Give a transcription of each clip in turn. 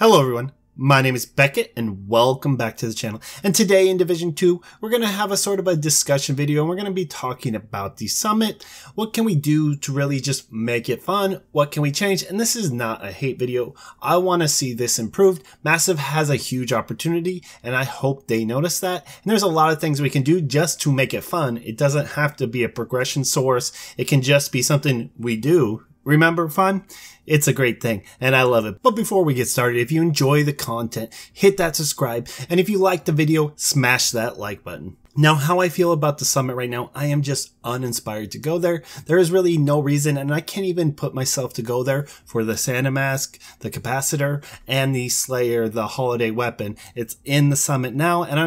Hello everyone, my name is Beckett and welcome back to the channel. And today in Division 2, we're going to have a sort of a discussion video and we're going to be talking about the summit. What can we do to really just make it fun? What can we change? And this is not a hate video. I want to see this improved. Massive has a huge opportunity and I hope they notice that. And there's a lot of things we can do just to make it fun. It doesn't have to be a progression source. It can just be something we do. Remember fun? It's a great thing and I love it. But before we get started, if you enjoy the content, hit that subscribe. And if you like the video, smash that like button. Now, how I feel about the summit right now, I am just uninspired to go there. There is really no reason, and I can't even put myself to go there for the Santa Mask, the Capacitor, and the Slayer, the holiday weapon. It's in the summit now, and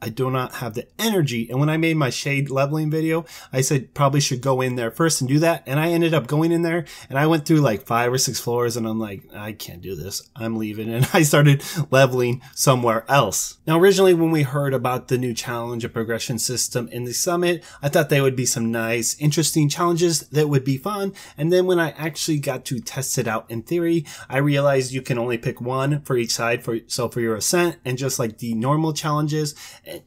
I do not have the energy. And when I made my shade leveling video, I said probably should go in there first and do that. And I ended up going in there and I went through like 5 or 6 floors and I'm like, I can't do this. I'm leaving. And I started leveling somewhere else. Now, originally when we heard about the new challenge and progression system in the summit, I thought they would be some nice, interesting challenges that would be fun. And then when I actually got to test it out in theory, I realized you can only pick one for each side. So for your ascent and just like the normal challenges,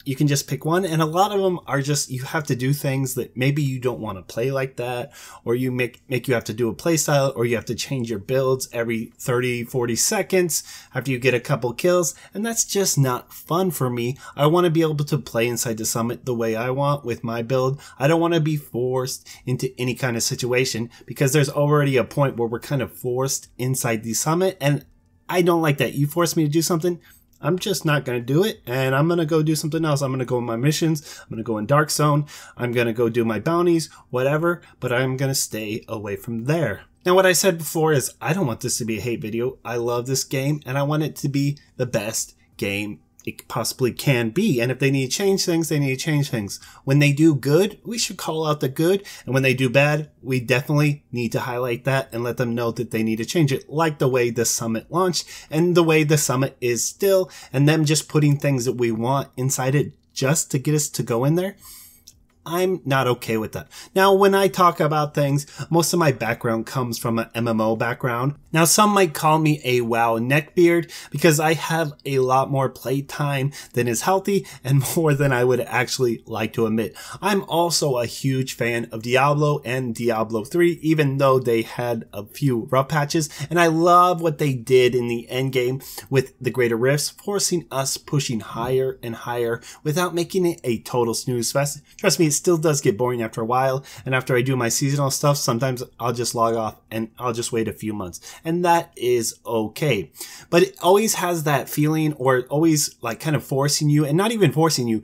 you can just pick one, and a lot of them are just you have to do things that maybe you don't want to play like that, or you make you have to do a play style, or you have to change your builds every 30-40 seconds after you get a couple kills, and that's just not fun for me. I want to be able to play inside the summit the way I want with my build. I don't want to be forced into any kind of situation because there's already a point where we're kind of forced inside the summit, and I don't like that. You force me to do something, I'm just not going to do it, and I'm going to go do something else. I'm going to go in my missions, I'm going to go in Dark Zone, I'm going to go do my bounties, whatever, but I'm going to stay away from there. Now, what I said before is I don't want this to be a hate video. I love this game, and I want it to be the best game it possibly can be. And if they need to change things, they need to change things. When they do good, we should call out the good. And when they do bad, we definitely need to highlight that and let them know that they need to change it, like the way the summit launched and the way the summit is still, and them just putting things that we want inside it just to get us to go in there. I'm not okay with that. Now, when I talk about things, most of my background comes from an MMO background. Now, some might call me a WoW neckbeard because I have a lot more play time than is healthy and more than I would actually like to admit. I'm also a huge fan of Diablo and Diablo 3, even though they had a few rough patches. And I love what they did in the end game with the greater rifts, forcing us pushing higher and higher without making it a total snooze fest. Trust me, it still does get boring after a while, and after I do my seasonal stuff, sometimes I'll just log off and I'll just wait a few months, and that is okay. But it always has that feeling, or always like kind of forcing you, and not even forcing you,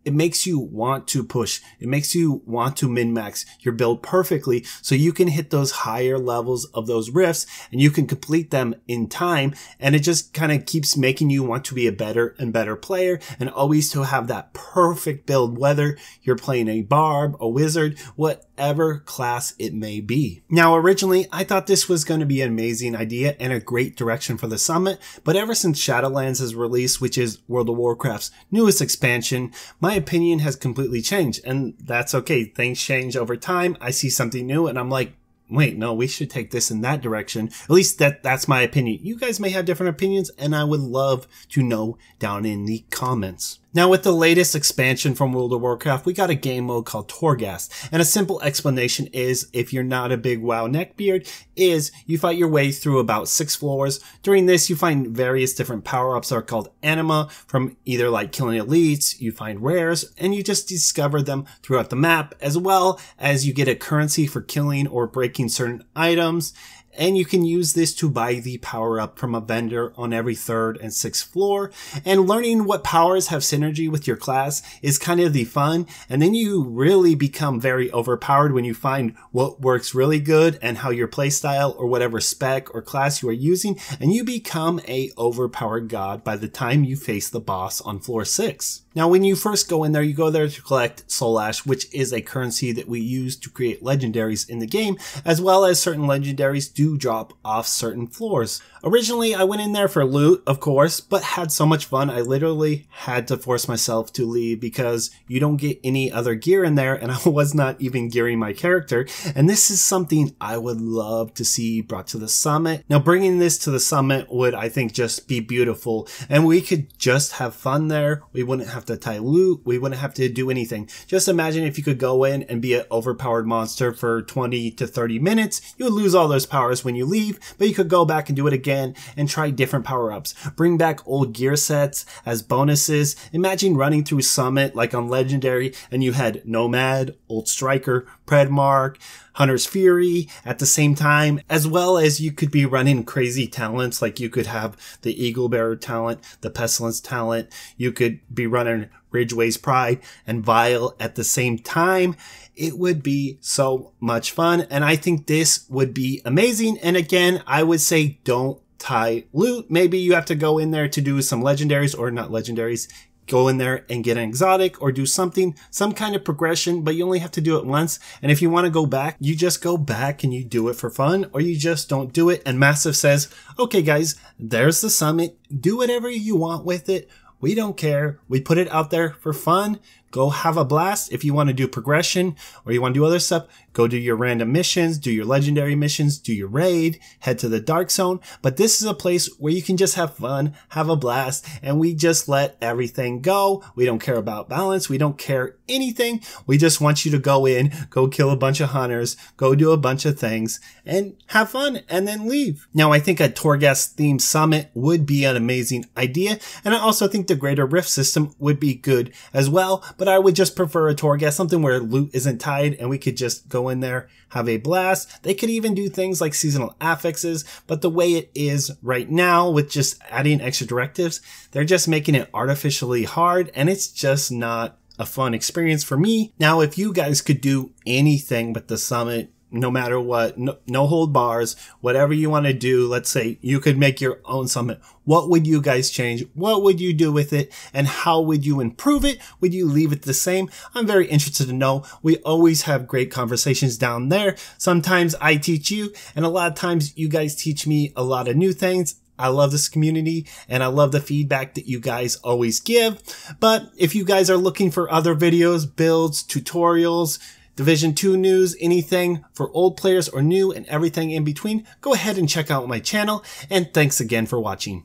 it makes you want to push. It makes you want to min-max your build perfectly so you can hit those higher levels of those rifts and you can complete them in time. And it just kind of keeps making you want to be a better and better player and always to have that perfect build, whether you're playing a barb, a wizard, whatever class it may be. Now, originally, I thought this was going to be an amazing idea and a great direction for the summit, but ever since Shadowlands has released, which is World of Warcraft's newest expansion, my opinion has completely changed, and that's okay. Things change over time. I see something new and I'm like, wait, no, we should take this in that direction. At least that's my opinion. You guys may have different opinions, and I would love to know down in the comments. Now, with the latest expansion from World of Warcraft, we got a game mode called Torghast, and a simple explanation is, if you're not a big WoW neckbeard, is you fight your way through about 6 floors. During this, you find various different power-ups that are called anima, from either like killing elites, you find rares, and you just discover them throughout the map, as well as you get a currency for killing or breaking certain items. And you can use this to buy the power up from a vendor on every 3rd and 6th floor. And learning what powers have synergy with your class is kind of the fun. And then you really become very overpowered when you find what works really good and how your playstyle or whatever spec or class you are using. And you become a overpowered god by the time you face the boss on floor 6. Now, when you first go in there, you go there to collect Soul Ash, which is a currency that we use to create legendaries in the game, as well as certain legendaries do do drop off certain floors. Originally, I went in there for loot, of course, but had so much fun I literally had to force myself to leave because you don't get any other gear in there, and I was not even gearing my character. And this is something I would love to see brought to the summit. Now, bringing this to the summit would, I think, just be beautiful, and we could just have fun there. We wouldn't have to tie loot. We wouldn't have to do anything. Just imagine if you could go in and be an overpowered monster for 20 to 30 minutes. You would lose all those powers when you leave, but you could go back and do it again and try different power-ups. Bring back old gear sets as bonuses. Imagine running through Summit like on Legendary and you had Nomad, Old Striker, Predmark, Hunter's Fury at the same time, as well as you could be running crazy talents, like you could have the Eagle Bearer talent, the Pestilence talent, you could be running Ridgeway's Pride and Vile at the same time. It would be so much fun, and I think this would be amazing. And again, I would say don't tie loot. Maybe you have to go in there to do some legendaries, or not legendaries, go in there and get an exotic or do something, some kind of progression, but you only have to do it once. And if you want to go back, you just go back and you do it for fun, or you just don't do it. And Massive says, okay guys, there's the summit. Do whatever you want with it. We don't care. We put it out there for fun. Go have a blast. If you want to do progression or you want to do other stuff, go do your random missions, do your legendary missions, do your raid, head to the dark zone. But this is a place where you can just have fun, have a blast, and we just let everything go. We don't care about balance. We don't care anything. We just want you to go in, go kill a bunch of hunters, go do a bunch of things, and have fun, and then leave. Now, I think a Torghast themed summit would be an amazing idea, and I also think the Greater Rift system would be good as well, but I would just prefer a Torghast, something where loot isn't tied and we could just go in there, have a blast. They could even do things like seasonal affixes, but the way it is right now with just adding extra directives, they're just making it artificially hard, and it's just not a fun experience for me. Now, if you guys could do anything but the summit, no matter what, no hold bars, whatever you want to do, let's say you could make your own summit, what would you guys change? What would you do with it? And how would you improve it? Would you leave it the same? I'm very interested to know. We always have great conversations down there. Sometimes I teach you, and a lot of times you guys teach me a lot of new things. I love this community, and I love the feedback that you guys always give. But if you guys are looking for other videos, builds, tutorials, Division 2 news, anything for old players or new, and everything in between, go ahead and check out my channel, and thanks again for watching.